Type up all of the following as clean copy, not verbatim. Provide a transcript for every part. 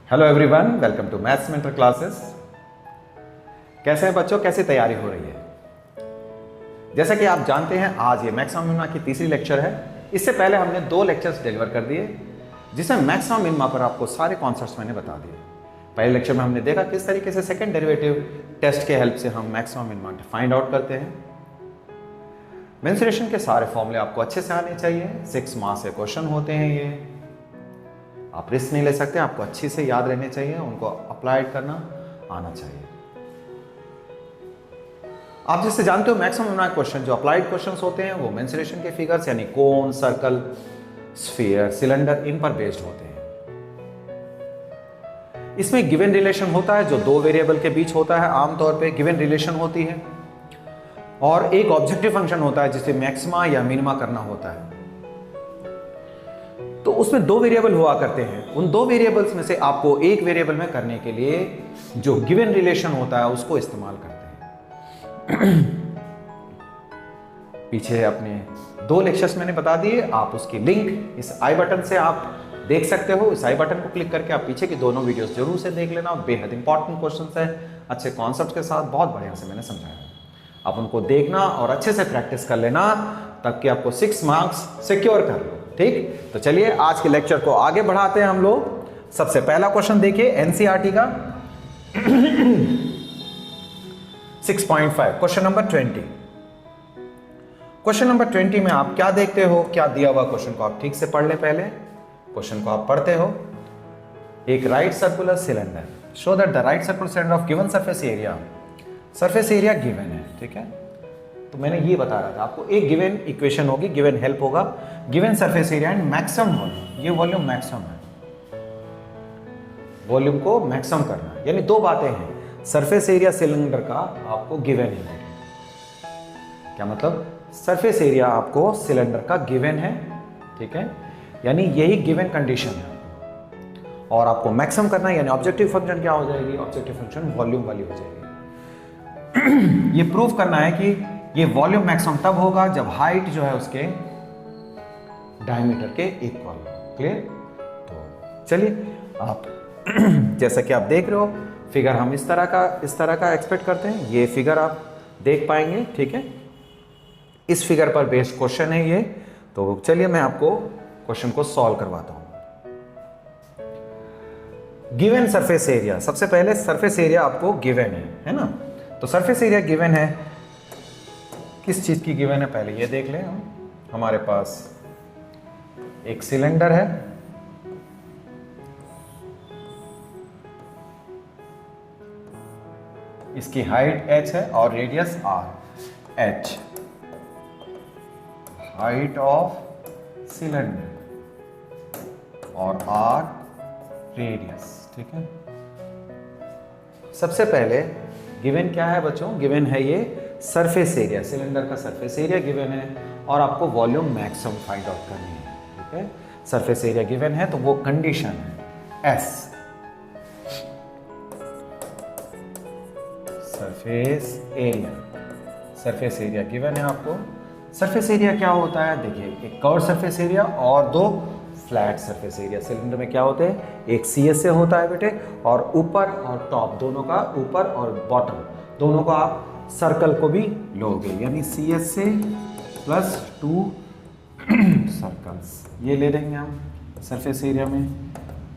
Hello everyone, welcome to maths mentor classes. कैसे हैं बच्चों, कैसी तैयारी हो रही है? जैसा कि आप जानते हैं आज ये मैक्सिमम मिनिमा की तीसरी लेक्चर है। इससे पहले हमने 2 लेक्चर्स डिलीवर कर दिए जिसमें मैक्सिमम मिनिमा पर आपको सारे कॉन्सेप्ट्स मैंने बता दिए। पहले लेक्चर में हमने देखा किस तरीके से सेकंड डेरिवेटिव टेस्ट के हेल्प से हम मैक्सिमम मिनिमा फाइंड आउट करते हैं। मेंसुरेशन के सारे फॉर्मूले आपको अच्छे से आने चाहिए। 6 मार्क्स के क्वेश्चन होते हैं ये, आप रिस्क नहीं ले सकते, आपको अच्छी से याद रहने चाहिए, उनको अप्लाइड करना आना चाहिए। आप जिससे जानते हो मैक्सिमम मिनिमा क्वेश्चन जो अप्लाइड क्वेश्चंस होते हैं वो मेंसुरेशन के फिगर्स यानी कोन, सर्कल, स्फीयर, सिलेंडर इन पर बेस्ड होते हैं। इसमें गिवन रिलेशन होता है जो 2 वेरिएबल के बीच होता है, आमतौर पे गिवन रिलेशन होती है, और एक ऑब्जेक्टिव फंक्शन होता है जिसे मैक्सिमा या मिनिमा करना होता है। तो उसमें 2 वेरिएबल हुआ करते हैं। उन 2 वेरिएबल्स में से आपको एक वेरिएबल में करने के लिए जो गिवन रिलेशन होता है उसको इस्तेमाल करते हैं। पीछे अपने 2 लेक्चर्स मैंने बता दिए, आप उसकी लिंक इस आई बटन से आप देख सकते हो। इस आई बटन को क्लिक करके आप पीछे की दोनों वीडियोस जरूर से देख लेना। बेहद इंपॉर्टेंट क्वेश्चंस है, अच्छे कॉन्सेप्ट के साथ बहुत बढ़िया से मैंने समझाया। आप उनको देखना और अच्छे से प्रैक्टिस कर लेना ताकि आपको 6 मार्क्स सिक्योर कर लो। ठीक, तो चलिए आज के लेक्चर को आगे बढ़ाते हैं हम लोग। सबसे पहला क्वेश्चन देखिए एनसीईआरटी का 6.5 क्वेश्चन नंबर 20। क्वेश्चन नंबर 20 में आप क्या देखते हो, क्या दिया हुआ क्वेश्चन को आप ठीक से पढ़ ले। पहले क्वेश्चन को आप पढ़ते हो, एक right circular cylinder, show that the right circular cylinder of given surface area, surface area given है। ठीक है, तो मैंने ये बता रहा था आपको, एक गिवन इक्वेशन होगी, गिवन हेल्प होगा, given surface area and maximum volume. ये वॉल्यूम मैक्सिमम है, वॉल्यूम को मैक्सिमम करना है। यानी 2 बातें हैं, सरफेस एरिया सिलेंडर का आपको गिवन है। क्या मतलब? सरफेस एरिया आपको सिलेंडर का गिवन है, ठीक है, यानी यही गिवन कंडीशन है, और आपको मैक्सिमम करना है। यानी ऑब्जेक्टिव फंक्शन क्या हो जाएगी? ऑब्जेक्टिव फंक्शन वॉल्यूम वाली हो जाएगी। ये प्रूव करना है कि ये वॉल्यूम मैक्सिमम तब होगा जब हाइट जो है उसके डायमीटर के इक्वल। क्लियर? तो चलिए आप जैसा कि आप देख रहे हो फिगर हम इस तरह का एक्सपेक्ट करते हैं। ये फिगर आप देख पाएंगे, ठीक है। इस फिगर पर बेस्ड क्वेश्चन है ये। तो चलिए मैं आपको क्वेश्चन को सॉल्व करवाता हूं। गिवन सरफेस एरिया, सबसे पहले सरफेस एरिया आपको गिवन है ना। तो सरफेस एरिया गिवन है, किस चीज की गिवन है पहले ये देख लें हम। हमारे पास एक सिलेंडर है, इसकी हाइट h है और radius r। h height of cylinder और r रेडियस, ठीक है। सबसे पहले गिवन क्या है बच्चों? गिवन है ये सरफेस एरिया, सिलेंडर का सरफेस एरिया गिवन है, और आपको वॉल्यूम मैक्सिमम फाइंड आउट करनी है, ठीक है। सरफेस एरिया गिवन है तो वो कंडीशन है S, surface area. Surface area given है आपको। सरफेस एरिया क्या होता है? देखिए, एक कर्व सरफेस एरिया और 2 फ्लैट सरफेस एरिया। सिलेंडर में क्या होते हैं? एक CS से होता है बेटे, और ऊपर और टॉप दोनों का, ऊपर और बॉटम दोनों का आप सर्कल को भी लोगे, यानी CS से प्लस 2 सर्कल्स ये ले लेंगे हम सरफेस एरिया में।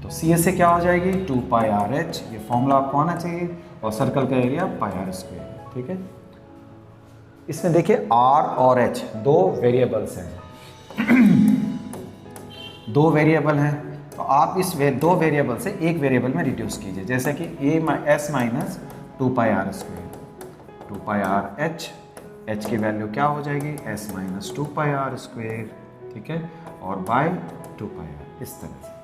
तो CS से क्या हो जाएगी? 2 पाई RH, ये फॉर्मूला आपको आना चाहिए, और सर्कल का एरिया पाई r², ठीक है। इसमें देखिए R और H 2 वेरिएबल्स हैं। 2 वेरिएबल हैं, तो आप इस 2 वेरिएबल से एक वेरिएबल में रिड्यूस कीजिए, जैसे कि S माइनस 2 पाई r², 2 पाई RH, H की वैल्यू क्या हो जाएगी? S माइनस 2 पाई r², ठीक है, और बाय 2 पाई r। इस तरह से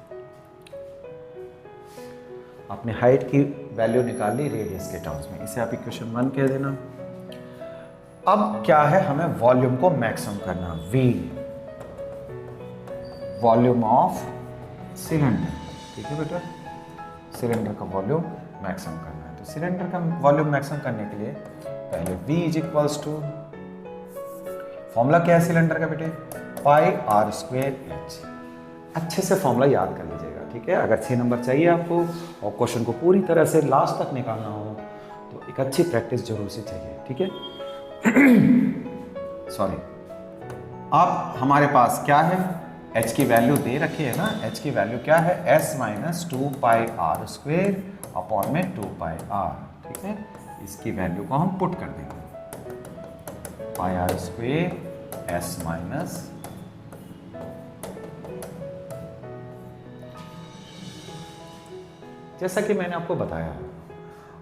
आपने हाइट की वैल्यू निकाल ली रेडियस के टर्म्स में, इसे आप इक्वेशन 1 कह देना। अब क्या है? हमें वॉल्यूम को मैक्सिमम करना, V वॉल्यूम ऑफ सिलेंडर, ठीक है बेटा। सिलेंडर का वॉल्यूम मैक्सिमम करना है, तो सिलेंडर का वॉल्यूम मैक्सिमम करने के लिए पहले V is equals to, formula क्या है सिलेंडर का बेटे? पाई r²h। अच्छे से फॉर्मूला याद कर लीजिएगा, ठीक है। अगर 6 नंबर चाहिए आपको और क्वेश्चन को पूरी तरह से लास्ट तक निकालना हो तो एक अच्छी प्रैक्टिस जरूर से चाहिए, ठीक है। सॉरी, अब हमारे पास क्या है, h की वैल्यू दे रखी है ना, h की वैल्यू क्या है, s माइनस 2πr² अपॉन में 2πr, ठीक है। इसकी वैल्यू को हम पुट कर देंगे, πr² s माइनस जैसा कि मैंने आपको बताया,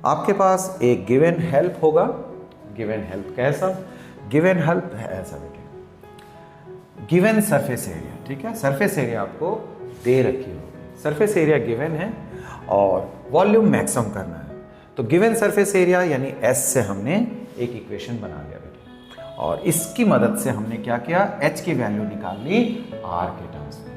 आपके पास एक गिवन हेल्प होगा। गिवन हेल्प कैसा, गिवन हेल्प है ऐसा बेटे, गिवन सरफेस एरिया, ठीक है। सरफेस एरिया आपको दे रखी होगी, सरफेस एरिया गिवन है और वॉल्यूम मैक्सिमम करना है। तो गिवन सरफेस एरिया यानी S से हमने एक इक्वेशन बना लिया बेटे, और इसकी मदद से हमने क्या किया, H की वैल्यू निकाल ली R के टर्म्स में।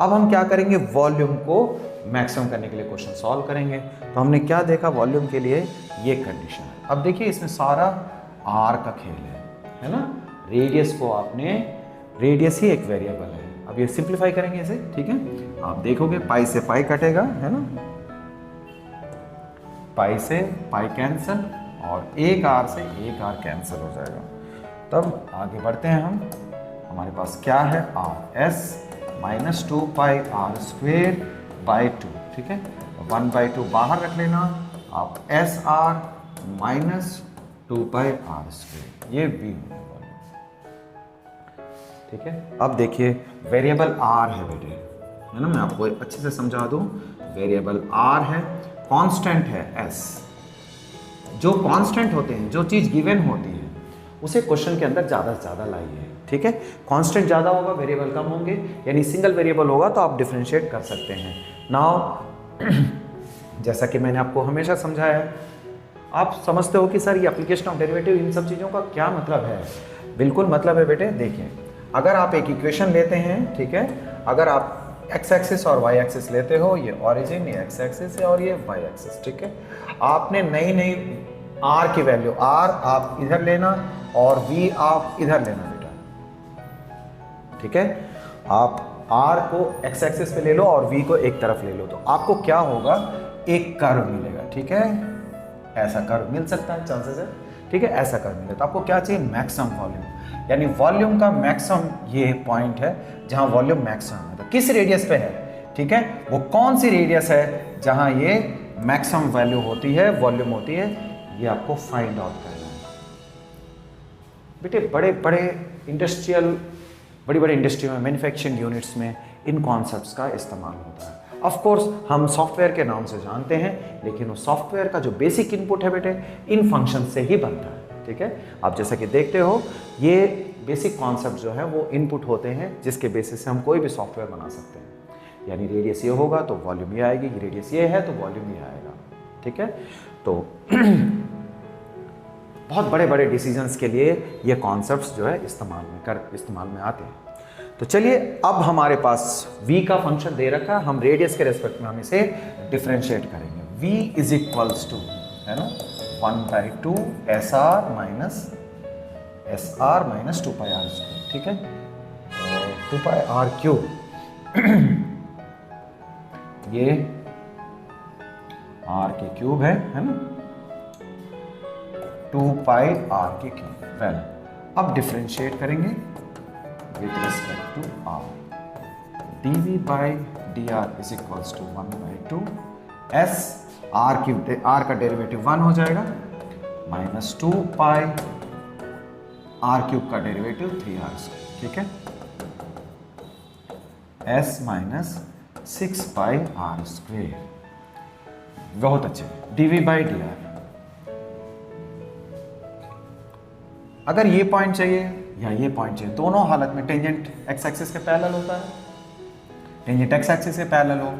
अब हम क्या करेंगे, वॉल्यूम को मैक्सिमम करने के लिए क्वेश्चन सॉल्व करेंगे। तो हमने क्या देखा, वॉल्यूम के लिए ये कंडीशन है। अब देखिए इसमें सारा R का खेल है ना। रेडियस को आपने, रेडियस ही एक वेरिएबल है। अब ये सिंप्लीफाई करेंगे इसे, ठीक है। आप देखोगे पाई से पाई कटेगा, है ना, पाई से पाई कैंसिल और एक R से एक R कैंसिल हो जाएगा। तब आगे बढ़ते हैं हम, हमारे पास क्या है, S माइनस 2πr² बाई 2, ठीक है। 1/2 बाहर रख लेना, आप SR माइनस 2πr², ये V होने वाला, ठीक है। अब देखिए वेरिएबल R है बेटे, है ना, मैं आपको अच्छे से समझा दूं। वेरिएबल R है, कांस्टेंट है S। जो कांस्टेंट होते हैं, जो चीज़ गिवन होती है, उसे क्वेश्चन के अंदर ज़्यादा से ज़्यादा लाइए, ठीक है। कांस्टेंट ज़्यादा होगा, वेरिएबल कम होंगे, यानी सिंगल वेरिएबल होगा तो आप डिफरेंशिएट कर सकते हैं। नाउ जैसा कि मैंने आपको हमेशा समझाया है, आप समझते हो कि सर ये एप्लीकेशन ऑफ डेरिवेटिव, इन सब चीज़ों का क्या मतलब है। बिल्कुल मतलब है बेटे। देखिए अगर आप एक इक्वेशन लेते हैं, ठीक है, अगर आप एक्स एक्सिस और वाई एक्सिस लेते हो, ये ऑरिजिन, ये एक्स एक्सिस है और ये वाई एक्सिस, ठीक है। आपने नई नई आर की वैल्यू, आर आप इधर लेना और वी आप इधर लेना बेटा, ठीक है। आप आर को एक्स एक्सिस पे ले लो और वी को एक तरफ ले लो, तो आपको क्या होगा, एक कर्व मिलेगा, ठीक है। ऐसा कर्व मिल सकता है, चांसेस है, ठीक है, ऐसा कर्व मिले। तो आपको क्या चाहिए, मैक्सिमम वॉल्यूम, यानी वॉल्यूम का मैक्सिमम ये पॉइंट है जहां वॉल्यूम मैक्सिमम है। तो किस रेडियस पे है, ठीक है, वो कौन सी रेडियस है जहां ये मैक्सिमम वैल्यू होती है, वॉल्यूम होती है, ये आपको फाइंड आउट करना है बेटे। बड़े बड़े इंडस्ट्री में, मैन्युफैक्चरिंग यूनिट्स में इन कॉन्सेप्ट्स का इस्तेमाल होता है। ऑफ कोर्स हम सॉफ्टवेयर के नाम से जानते हैं, लेकिन उस सॉफ्टवेयर का जो बेसिक इनपुट है बेटे, इन फंक्शन से ही बनता है, ठीक है। आप जैसा कि देखते हो, ये बेसिक कॉन्सेप्ट जो है वो इनपुट होते हैं, जिसके बेसिस से हम कोई भी सॉफ्टवेयर बना सकते हैं। यानी रेडियस ये होगा तो वॉल्यूम ये आएगी, रेडियस ये है तो वॉल्यूम ये आएगा, ठीक है। तो बहुत बड़े बड़े डिसीजंस के लिए ये कॉन्सेप्ट्स जो है इस्तेमाल में आते हैं। तो चलिए, अब हमारे पास v का फंक्शन दे रखा, हम रेडियस के रेस्पेक्ट में हम इसे डिफरेंशिएट करेंगे। v इज इक्वल्स टू, है ना, 1/2 SR माइनस 2πr², ठीक है, 2πr³, ये r के क्यूब है ना, 2πr³। वेल, अब डिफरेंशिएट करेंगे with respect to r, dv by dr is equals to 1/2 s, r का डेरिवेटिव 1 हो जाएगा, माइनस 2π r³ का डेरिवेटिव 3r², ठीक है, s माइनस 6πr²। बहुत अच्छे, dv by dr। अगर ये पॉइंट चाहिए या ये पॉइंट चाहिए, दोनों हालत में टेंजेंट एक्स एक्सिस के पैरेलल होता है। टेंजेंट एक्स एक्सिस के पैरेलल हो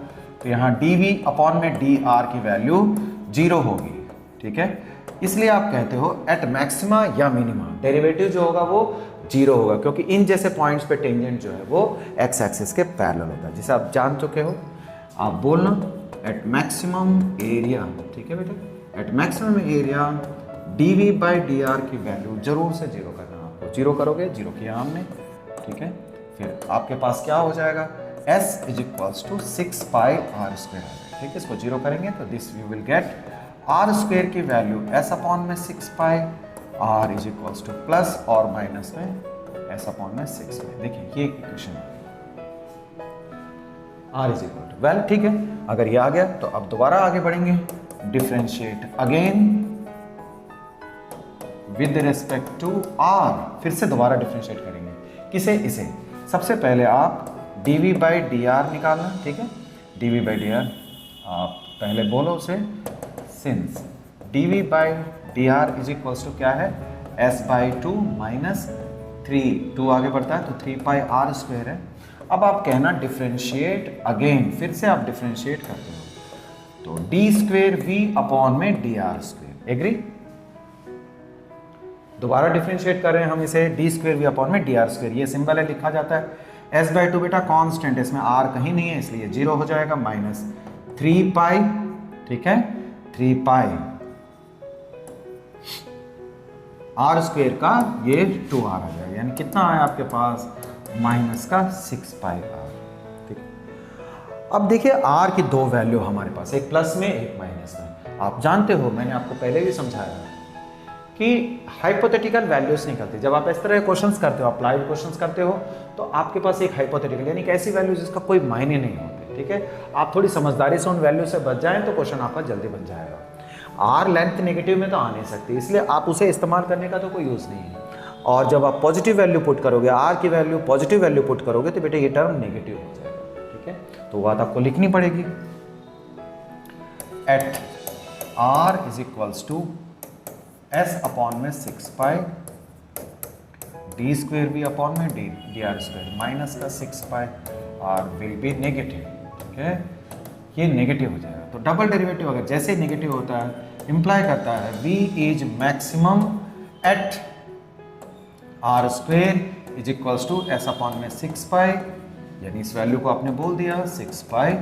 तो यहाँ dv अपॉन में dr की वैल्यू 0 होगी, ठीक है। इसलिए आप कहते हो एट मैक्सिमा या मिनिमा डेरिवेटिव जो होगा वो 0 होगा, क्योंकि इन जैसे पॉइंट्स पे टेंजेंट जो है वो एक्स एक्सिस के पैरेलल होता है, जिसे आप जान चुके हो। आप बोलना एट मैक्सिमम एरिया, ठीक है बेटा, at maximum area dv by dr की वैल्यू जरूर से 0 करना। आपको 0 करोगे, 0 किया हमने, ठीक है। फिर आपके पास क्या हो जाएगा, S is equals to 6 pi R square आ जाएगा। ठीक है, इसको जीरो करेंगे तो this we will get R square की वैल्यू एस अपॉन में 6 pi, R is equals to plus और माइनस में एस अपॉन में 6 पाई। देखिए ये इक्वेशन है, R is equal to well. ठीक है, अगर ये आ गया तो अब दोबारा आगे बढ़ेंगे, differentiate again with respect to R, फिर से दोबारा डिफरेंशिएट करेंगे। किसे? इसे। सबसे पहले आप dv बाई डी आर निकालना। ठीक है, dv बाई डी आर आप पहले बोलो उसे, since dv by D R is equals to क्या है, s बाई टू माइनस 3, 2 आगे बढ़ता है तो 3 पाई आर स्क्वेयर है। अब आप कहना डिफरेंशिएट अगेन, फिर से आप डिफरेंशिएट करते हो तो डी स्क्वेयर वी अपॉन में डी आर स्क्वेयर। एग्री? दोबारा डिफरेंशिएट कर रहे हैं हम इसे, डी स्क्वेयर वी अपॉन में डी आर स्क्वेयर। ये सिंबल है, लिखा जाता है एस बाई टू बेटा कांस्टेंट है, इसमें आर कहीं नहीं है इसलिए जीरो हो जाएगा, माइनस 3 पाई। ठीक है, 3 पाई आर स्क्वेयर का ये 2 आर आ जाएगा, यानी कितना आया आपके पास, माइनस का 6 पाई आर। ठीक है, अब देखिए आर की दो वैल्यू हमारे पास, एक प्लस में एक माइनस में। आप जानते हो, मैंने आपको पहले भी समझाया कि हाइपोथेटिकल वैल्यूज निकलती। जब आप इस तरह के क्वेश्चंस करते हो, अप्लाइड क्वेश्चंस करते हो, तो आपके पास एक हाइपोथेटिकल यानी कि ऐसी वैल्यू जिसका कोई मायने नहीं होते। ठीक है, आप थोड़ी समझदारी से उन वैल्यू से बच जाएं तो क्वेश्चन आपका जल्दी बन जाएगा। आर लेंथ नेगेटिव में तो आ नहीं सकती, इसलिए आप उसे इस्तेमाल करने का तो कोई यूज़ नहीं है। और जब आप पॉजिटिव वैल्यू पुट करोगे, आर की वैल्यू पॉजिटिव वैल्यू पुट करोगे तो बेटे ये टर्म नेगेटिव हो जाएगा। ठीक है, तो बात आपको लिखनी पड़ेगी, at R is equals to S upon में 6 pi D square V upon में डी आर स्क्वेयर माइनस का 6 pi, R will be negative. ठीक है, ये नेगेटिव हो जाएगा तो डबल डेरिवेटिव अगर जैसे ही नेगेटिव होता है इंप्लाई करता है v is maximum at R square is equals to S upon में 6 पाई, यानी इस वैल्यू को आपने बोल दिया 6 पाई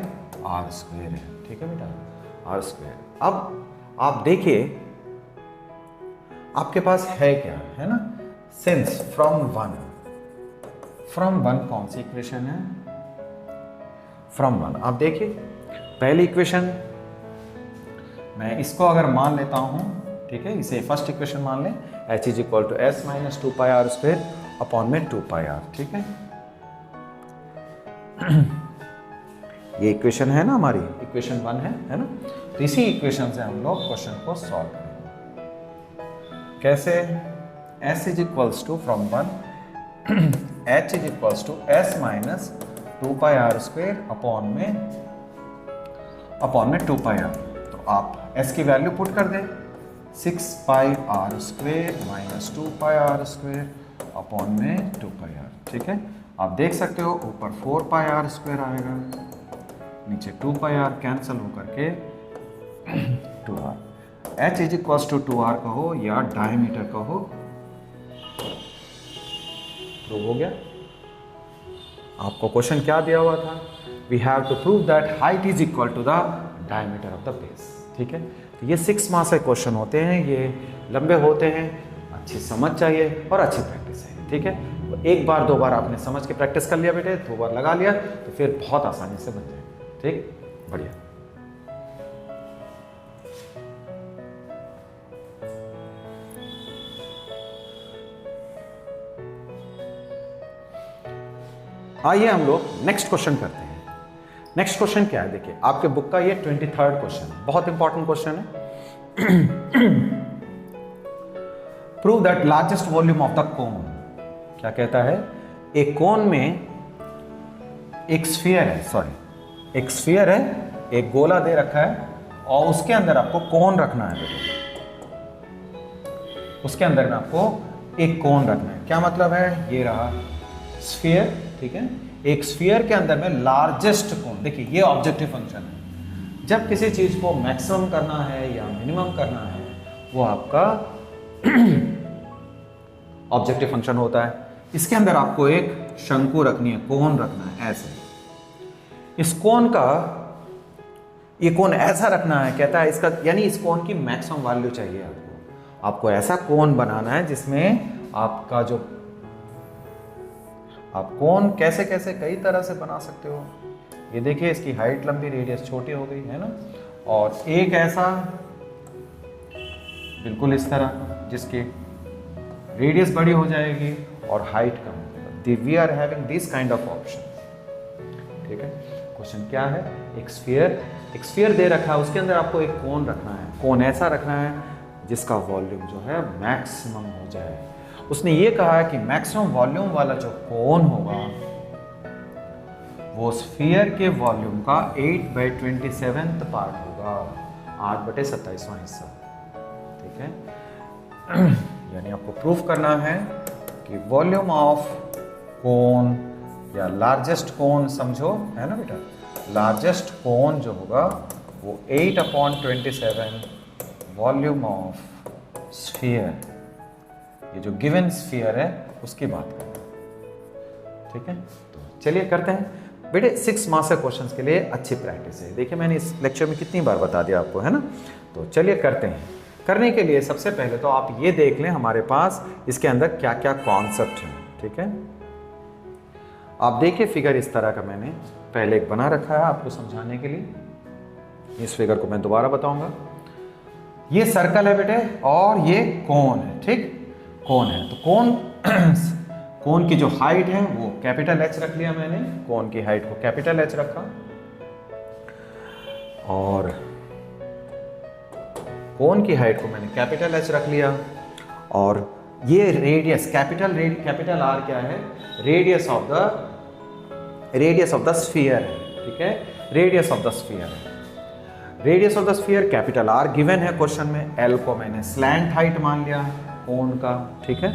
आर स्क्वेयर है। ठीक है बेटा, आर स्क्वेयर। अब आप देखिए आपके पास है क्या, है ना, सिंस फ्रॉम वन कौन सी इक्वेशन है, फ्रॉम वन। आप देखिए पहली इक्वेशन मैं इसको अगर मान लेता हूं, ठीक है, इसे फर्स्ट इक्वेशन मान लें, h is equal to S minus 2 pi R square upon में 2 पाई आर। ठीक है, ये इक्वेशन है ना हमारी, इक्वेशन 1 है ना। तो इसी इक्वेशन से हम लोग क्वेश्चन को सॉल्व करेंगे। कैसे? s is equals to from 1 h is equals to s minus 2 pi R square upon में 2 पाई आर। तो आप s की वैल्यू पुट कर दें, 6 pi R square minus 2 pi R square upon में 2 पाई आर। ठीक है, आप देख सकते हो ऊपर 4 पाई आर स्क्वेयर आएगा, नीचे 2 पाई आर कैंसिल होकर के 2 R. h is equals to 2 R कहो या डायमीटर कहो, प्रूव हो गया। आपको क्वेश्चन क्या दिया हुआ था, we have to prove that height is equal to the diameter of the base. ठीक है, तो ये 6 मार्क्स के क्वेश्चन होते हैं, ये लंबे होते हैं, अच्छी समझ चाहिए और अच्छी प्रैक्टिस है। ठीक है, तो एक बार 2 बार आपने समझ के प्रैक्टिस कर लिया बेटे, 2 बार लगा लिया तो फिर बहुत आसानी से बन जाएगा। ठीक, बढ़िया। आइए हम लोग नेक्स्ट क्वेश्चन करते हैं। नेक्स्ट क्वेश्चन क्या है, देखिए आपके बुक का ये 23rd क्वेश्चन, बहुत इंपॉर्टेंट क्वेश्चन है। Prove that largest volume of the cone. क्या कहता है, एक कोन में एक स्फीयर है, एक स्फीयर है, एक गोला दे रखा है और उसके अंदर आपको कोन रखना है बेटे, उसके अंदर में आपको एक कोन रखना है। क्या मतलब है, ये रहा स्फीयर। ठीक है, एक स्फीयर के अंदर में लार्जेस्ट कोन, देखिए ये ऑब्जेक्टिव फंक्शन है। जब किसी चीज को मैक्सिमम करना है या मिनिमम करना है वो आपका ऑब्जेक्टिव फंक्शन होता है। इसके अंदर आपको एक शंकु रखनी है, कोन रखना है ऐसे। इस कोन का, ये कोन ऐसा रखना है, कहता है इसका, यानी इस कोन की मैक्सिमम वैल्यू चाहिए आपको। आपको ऐसा कोन बनाना है जिसमें आपका जो आप कोन कैसे कैसे कई तरह से बना सकते हो। ये देखिए इसकी हाइट लंबी, रेडियस छोटी हो गई है ना। और एक ऐसा बिल्कुल इस तरह जिसकी रेडियस बड़ी हो जाएगी और हाइट कम होगी। We are having this kind of option. ठीक है, क्वेश्चन क्या है, एक स्फीयर दे रखा है, उसके अंदर आपको एक कोन रखना है। कोन ऐसा रखना है जिसका वॉल्यूम जो है मैक्सिमम हो जाए। उसने ये कहा है कि मैक्सिमम वॉल्यूम वाला जो कोन होगा वो स्फीयर के वॉल्यूम का 8/27 पार्ट होगा, 8/27वां हिस्सा। ठीक है, यानी आपको प्रूफ करना है कि वॉल्यूम ऑफ कोन या लार्जेस्ट कोन समझो, है ना बेटा, लार्जेस्ट कोन जो होगा वो 8/27 वॉल्यूम ऑफ स्फीयर, ये जो गिवन स्फीयर है उसकी बात करना है। ठीक है, तो चलिए करते हैं बेटे। 6 मार्क्स के क्वेश्चंस के लिए अच्छी प्रैक्टिस है। देखिए मैंने इस लेक्चर में कितनी बार बता दिया आपको, है ना। तो चलिए करते हैं। करने के लिए सबसे पहले तो आप ये देख लें हमारे पास इसके अंदर क्या क्या कॉन्सेप्ट हैं। ठीक है, आप देखिए फिगर इस तरह का मैंने पहले एक बना रखा है आपको समझाने के लिए। इस फिगर को मैं दोबारा बताऊंगा। ये सर्कल है बेटे और ये कोन है। ठीक, कोन है तो कोन की जो हाइट है वो कैपिटल एच रख लिया मैंने, कोन की हाइट को कैपिटल एच रखा। और कोन की हाइट को मैंने कैपिटल एच रख लिया। और ये रेडियस कैपिटल आर क्या है, रेडियस ऑफ द स्फीयर है। ठीक है, रेडियस ऑफ द स्फीयर है। Radius of the sphere capital R given है क्वेश्चन में। एल को मैंने स्लैंट हाइट मान लिया कोन का। ठीक है,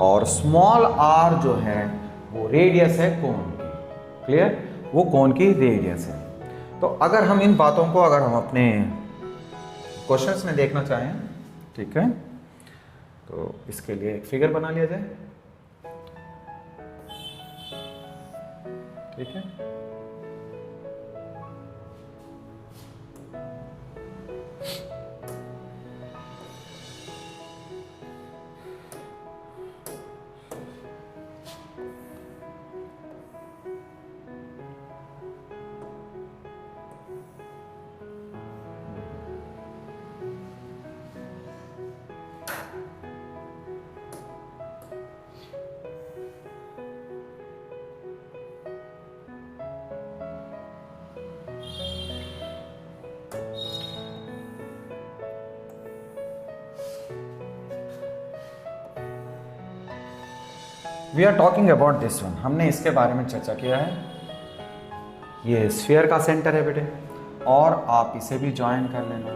और स्मॉल आर जो है वो रेडियस है कोन की। क्लियर, वो कोन की रेडियस है। तो अगर हम इन बातों को अगर हम अपने क्वेश्चंस में देखना चाहें, ठीक है, तो इसके लिए एक फिगर बना लिया जाए। ठीक है, we are talking about this one. हमने इसके बारे में चर्चा किया है। ये स्फीयर का सेंटर है बेटे, और आप इसे भी ज्वाइन कर लेना।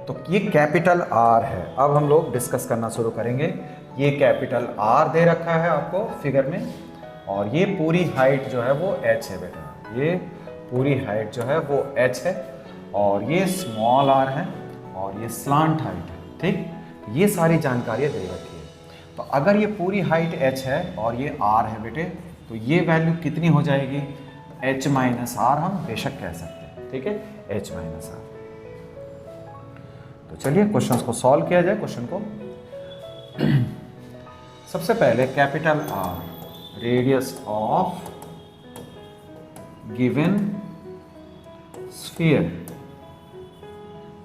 तो ये कैपिटल आर है। अब हम लोग डिस्कस करना शुरू करेंगे। ये कैपिटल आर दे रखा है आपको फिगर में, और ये पूरी हाइट जो है वो एच है बेटा। ये पूरी हाइट जो है वो एच है, और ये स्मॉल आर है, और ये स्लांट हाइट है। ठीक, ये सारी जानकारियाँ दे रखी है। तो अगर ये पूरी हाइट h है और ये r है बेटे, तो ये वैल्यू कितनी हो जाएगी, h माइनस आर हम बेशक कह सकते हैं। ठीक है, h माइनस आर। तो चलिए क्वेश्चंस को सॉल्व किया जाए। क्वेश्चन को सबसे पहले capital R, radius of given sphere,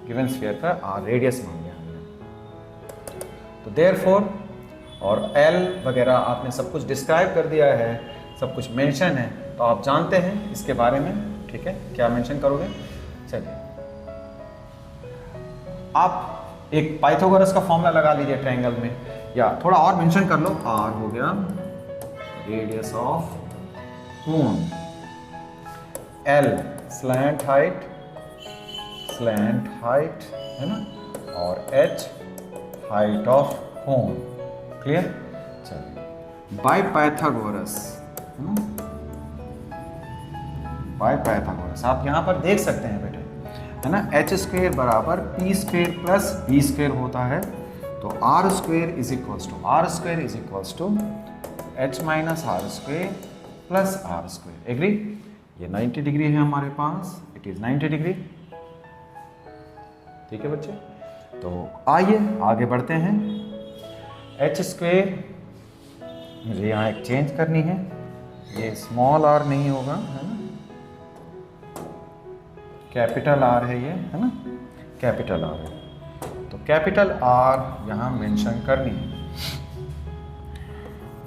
given sphere का R रेडियस मान लिया हमने। तो देयरफॉर, और L वगैरह आपने सब कुछ डिस्क्राइब कर दिया है, सब कुछ मेंशन है, तो आप जानते हैं इसके बारे में। ठीक है, क्या मेंशन करोगे। चलिए आप एक पाइथागोरस का फॉर्मूला लगा लीजिए ट्रायंगल में, या थोड़ा और मेंशन कर लो। R हो गया radius of cone, L slant height है ना, और H height of cone. Clear, चलिए बाय पाइथागोरस, आप यहां पर देख सकते हैं बेटे, है ना, एच स्क्वेयर बराबर P square plus B square होता है। तो R square is equals to H minus R square plus R square. Agree, ये 90 डिग्री है हमारे पास, इट इज 90 डिग्री। ठीक है बच्चे, तो आइए आगे बढ़ते हैं। एच स्क्वेयर मुझे यहाँ एक चेंज करनी है, ये स्मॉल आर नहीं होगा, है ना, कैपिटल आर है ये, है ना, कैपिटल आर है। तो कैपिटल आर यहाँ मेंशन करनी है।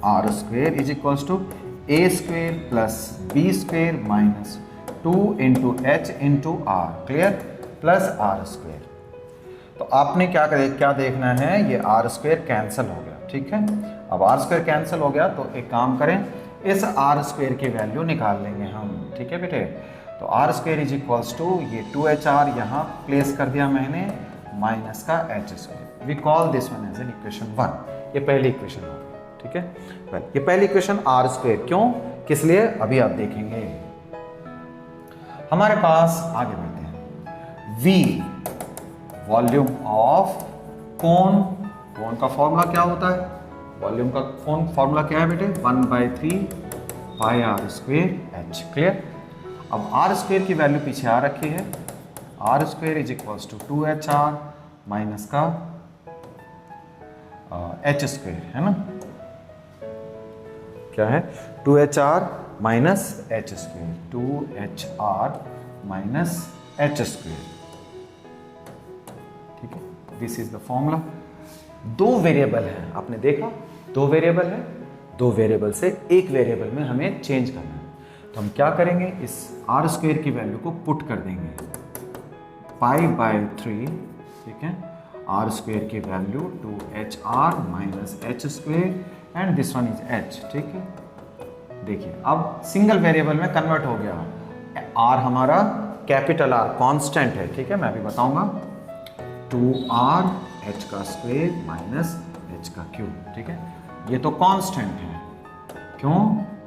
R square is equals to A square plus B square minus 2 into H into R, clear, plus R square. तो आपने क्या देखना है, ये आर स्क्वेयर कैंसिल हो गया, ठीक है। अब आर स्क्वेयर कैंसिल हो गया तो एक काम करें, इस आर स्क्वेयर की वैल्यू निकाल लेंगे हम, ठीक है बेटे। तो R square is equals to ये 2HR यहाँ प्लेस कर दिया मैंने, माइनस का H square. We call this one as an equation 1। ये पहली इक्वेशन हो गई, ठीक है। वेल, ये पहली इक्वेशन आर स्क्वेयर, क्यों, किस लिए, अभी आप देखेंगे। हमारे पास आगे बढ़ते हैं। V वॉल्यूम ऑफ कोन, कोन का फॉर्मूला क्या होता है, वॉल्यूम का कोन फॉर्मूला क्या है बेटे, 1/3 pi R square H, clear. अब आर स्क्वेयर की वैल्यू पीछे आ रखी है, R square is equals to 2HR minus का एच स्क्वेयर, है ना, क्या है, 2HR minus H square, 2HR minus H square, ठीक है। This is the formula. दो वेरिएबल है, आपने देखा, दो वेरिएबल है, दो वेरिएबल से एक वेरिएबल में हमें चेंज करना है। तो हम क्या करेंगे, इस आर स्क्वेयर की वैल्यू को पुट कर देंगे π/3, ठीक है। आर स्क्वेयर की value 2HR minus H square and this one is H, ठीक है। देखिए अब सिंगल वेरिएबल में कन्वर्ट हो गया, आर हमारा कैपिटल आर कांस्टेंट है, ठीक है, मैं भी बताऊंगा। 2R एच का स्क्वेयर माइनस एच का क्यूब, ठीक है। ये तो कांस्टेंट है, क्यों,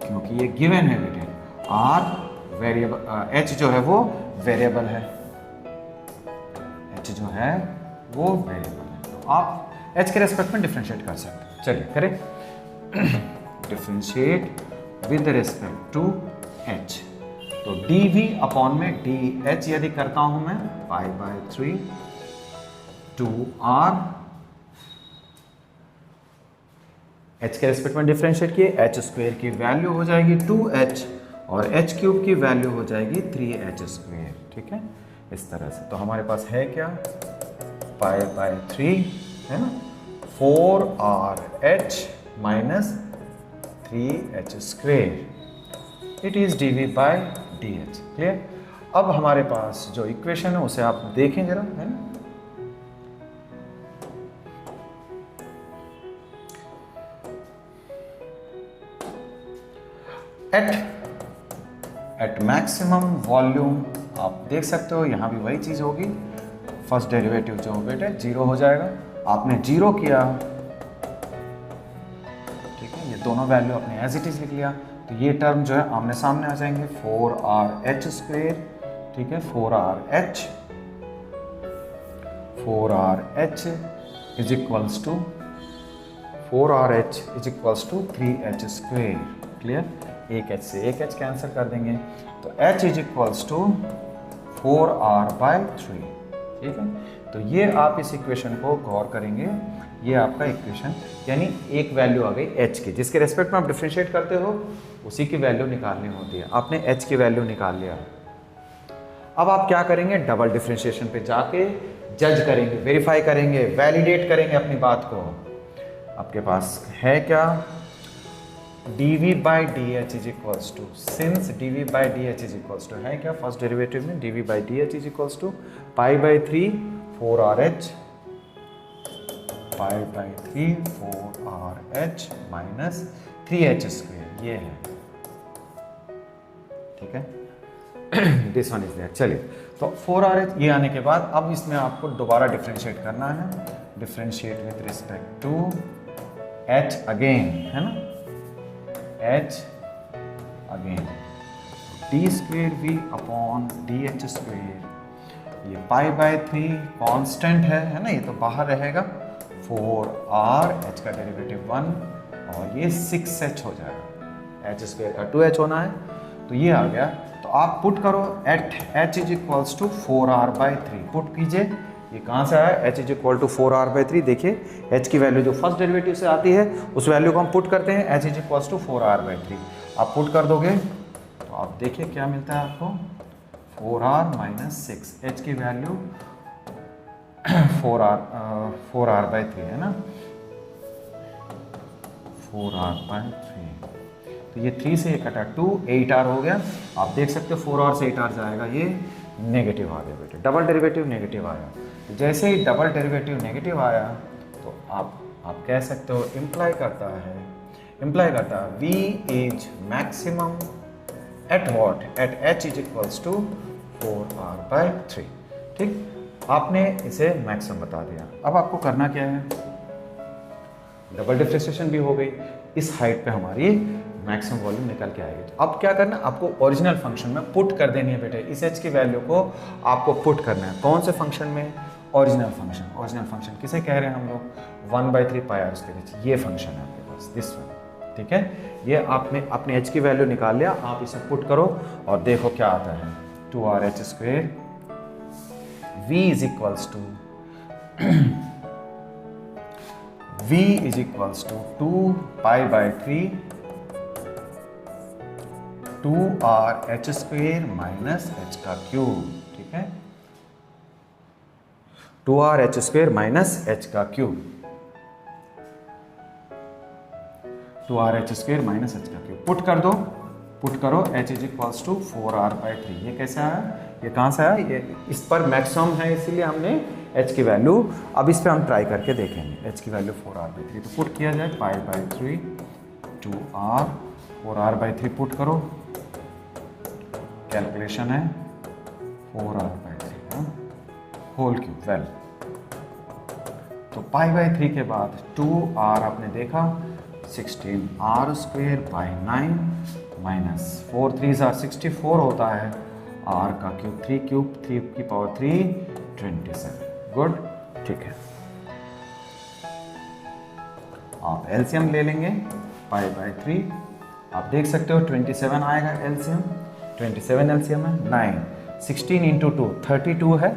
क्योंकि ये गिवन है बेटे, आर वेरिएबल, एच जो है वो वेरिएबल है, एच जो है वो वेरिएबल है। तो आप एच के रेस्पेक्ट में डिफरेंशिएट कर सकते हैं। चलिए करें, differentiate with respect to H. तो dv अपॉन में dh यदि करता हूं मैं, π/3 2R, h के रेस्पेक्ट में डिफरेंशिएट किए, एच स्क्वेयर की वैल्यू हो जाएगी 2h और एच क्यूब की वैल्यू हो जाएगी 3h स्क्वेयर, ठीक है, इस तरह से। तो हमारे पास है क्या, π/3, है ना, 4RH minus 3h square, it is dv/dh, clear. अब हमारे पास जो इक्वेशन है उसे आप देखें जरा, है ना, एट मैक्सिमम वॉल्यूम आप देख सकते हो, यहाँ भी वही चीज़ होगी, फर्स्ट डेरिवेटिव जो बेटे जीरो हो जाएगा, आपने जीरो किया, ठीक है, ये दोनों वैल्यू आपने एज इट इज लिख लिया, तो ये टर्म जो है आमने सामने आ जाएंगे, 4RH स्क्वेयर, ठीक है, 4RH is equals to 3h square, clear. एक h से एक h कैंसिल कर देंगे, तो h is equals to 4R/3, ठीक है। तो ये आप इस इक्वेशन को गौर करेंगे, ये आपका इक्वेशन, यानी एक वैल्यू आ गई h की, जिसके रेस्पेक्ट में आप डिफरेंशिएट करते हो उसी की वैल्यू निकालनी होती है। आपने h की वैल्यू निकाल लिया, अब आप क्या करेंगे, डबल डिफरेंशिएशन पे जाके जज करेंगे, वेरीफाई करेंगे, वैलिडेट करेंगे अपनी बात को। आपके पास है क्या, dv/dh is equals to, since dv/dh is equals to है क्या, फर्स्ट डेरिवेटिव में dv/dh is equals to π/3 4RH, π/3 4RH minus 3h square, ये है, ठीक है, दिस वन इज देयर। चलिए, तो 4RH ये आने के बाद अब इसमें आपको दोबारा डिफरेंशिएट करना है, differentiate with respect to h again, है ना, h again, d square v upon dh square, ये π/3 कांस्टेंट है ना, ये तो बाहर रहेगा, 4R h का डेरिवेटिव 1 और ये 6h हो जाएगा, h स्क्वेयर का 2h होना है, तो ये आ गया। तो आप पुट करो at h is equals to 4R/3, put कीजिए ये कहाँ से आया, h is equal to 4r/3। देखिए h की वैल्यू जो फर्स्ट डेरिवेटिव से आती है उस वैल्यू को हम पुट करते हैं, h is equal to 4r/3। आप पुट कर दोगे तो आप देखिए क्या मिलता है आपको, 4r - 6, h की वैल्यू 4r/3 है ना, 4r/3। तो ये 3 से कटा 2, 8r हो गया। आप देख सकते हो 4r से 8r जाएगा, ये नेगेटिव आ गया बेटे, डबल डेरिवेटिव नेगेटिव आया। जैसे ही डबल डेरिवेटिव नेगेटिव आया तो आप कह सकते हो इम्प्लाई करता है v is maximum at what, at h is equals to 4r/3। ठीक, आपने इसे मैक्सिमम बता दिया। अब आपको करना क्या है, डबल डिफरेंशिएशन भी हो गई, इस हाइट पे हमारी मैक्सिमम वॉल्यूम निकल के आएगी। तो अब क्या करना, आपको ओरिजिनल फंक्शन में पुट कर देनी है बेटे, इस h की वैल्यू को आपको पुट करना है। कौन से फंक्शन में, ओरिजिनल फंक्शन। ओरिजिनल फंक्शन किसे कह रहे हैं हम लोग, 1/3 πr स्क्वायर, ये फंक्शन है आपके पास, दिस वन। ठीक है, ये आपने अपने h की वैल्यू निकाल लिया, आप इसे पुट करो और देखो क्या आता है, 2rh², v is equals to v is equals to 2π/3 2rh² minus h का क्यूब। ठीक है, 2rh² माइनस h का क्यूब, 2rh² माइनस h का क्यूब। पुट कर दो, पुट करो, h is equals to 4r/3। ये कैसे आया, ये कहाँ से आया, ये इस पर मैक्सिमम है इसीलिए हमने h की वैल्यू, अब इस पे हम ट्राई करके देखेंगे। h की वैल्यू 4r/3, तो पुट किया जाए π/3 2r, 4r/3 पुट करो, कैलकुलेशन है 4r/3 होल क्यूब। वेल, तो π/3 के बाद 2r आपने देखा 16r²/9 माइनस 4 3s are 64 होता है, r का क्यूब 3 क्यूब 3 की पावर 3 27। गुड, ठीक है। आप एलसीएम ले लेंगे, π/3 आप देख सकते हो 27 आएगा एलसीएम, 27 एलसीएम है, 9 16 × 2 32 है,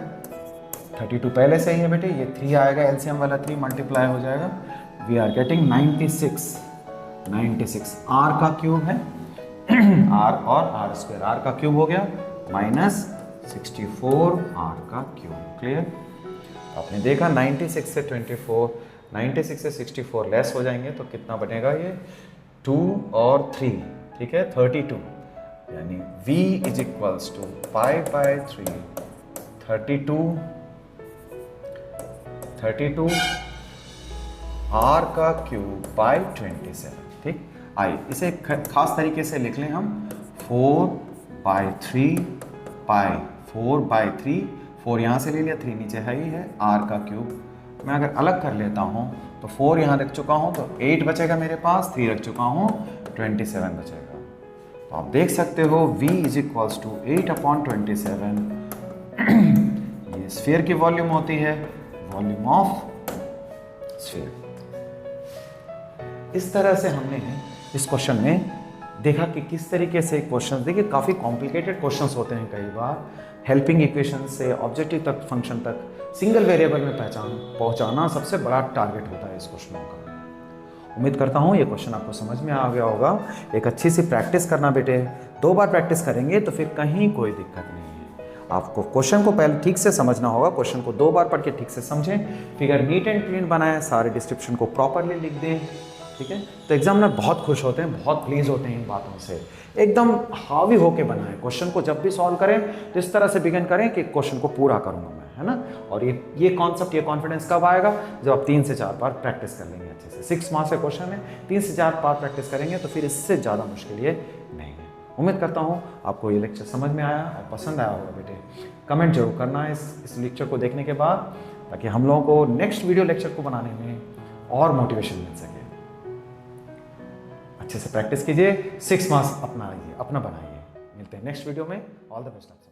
32 पहले से ही है बेटे, ये 3 आएगा एलसीएम वाला, 3 मल्टीप्लाई हो जाएगा, वी आर गेटिंग 96 आर का क्यूब है आर और r², आर का क्यूब हो गया माइनस 64 आर का क्यूब। क्लियर, आपने देखा 96 से 24, 96 से 64 लेस हो जाएंगे तो कितना बनेगा, ये 2 और 3, ठीक है 32, यानी v is equals to π/3 32 r का क्यूब बाई 27। ठीक, आइए इसे खास तरीके से लिख लें हम, 4/3 पाई, 4/3, 4 यहाँ से ले लिया, 3 नीचे है ही है, r का क्यूब मैं अगर अलग कर लेता हूँ तो 4 यहाँ रख चुका हूँ तो 8 बचेगा मेरे पास, 3 रख चुका हूँ 27 बचेगा। तो आप देख सकते हो v इज इक्वल्स टू 8/27, ये स्फीयर की वॉल्यूम होती है, वॉल्यूम ऑफ स्फीयर। इस तरह से हमने इस क्वेश्चन में देखा कि किस तरीके से क्वेश्चन, देखिए काफ़ी कॉम्प्लिकेटेड क्वेश्चंस होते हैं कई बार, हेल्पिंग इक्वेशन से ऑब्जेक्टिव तक फंक्शन तक सिंगल वेरिएबल में पहुंचाना सबसे बड़ा टारगेट होता है इस क्वेश्चनों का। उम्मीद करता हूँ ये क्वेश्चन आपको समझ में आ गया होगा। एक अच्छी सी प्रैक्टिस करना बेटे, 2 बार प्रैक्टिस करेंगे तो फिर कहीं कोई दिक्कत नहीं है। आपको क्वेश्चन को पहले ठीक से समझना होगा, क्वेश्चन को 2 बार पढ़ के ठीक से समझें, फिगर नीट एंड क्लीन बनाएं, सारे डिस्क्रिप्शन को प्रॉपरली लिख दें, ठीक है। तो एग्जामिनर बहुत खुश होते हैं, बहुत प्लीज होते हैं इन बातों से, एकदम हावी होके बनाएं। क्वेश्चन को जब भी सॉल्व करें तो इस तरह से बिगिन करें कि क्वेश्चन को पूरा करूंगा मैं, है ना। और ये कॉन्सेप्ट, ये कॉन्फिडेंस कब आएगा, जब आप 3 से 4 बार प्रैक्टिस कर लेंगे अच्छे से। 6 मार्क्स का क्वेश्चन है, 3 से 4 बार प्रैक्टिस करेंगे तो फिर इससे ज़्यादा मुश्किल ये नहीं है। उम्मीद करता हूँ आपको ये लेक्चर समझ में आया और पसंद आया होगा बेटे। कमेंट जरूर करना इस लेक्चर को देखने के बाद, ताकि हम लोगों को नेक्स्ट वीडियो लेक्चर को बनाने में और मोटिवेशन मिल सके। अच्छे से प्रैक्टिस कीजिए, 6 मार्क्स अपना बनाइए। मिलते हैं नेक्स्ट वीडियो में। All the best.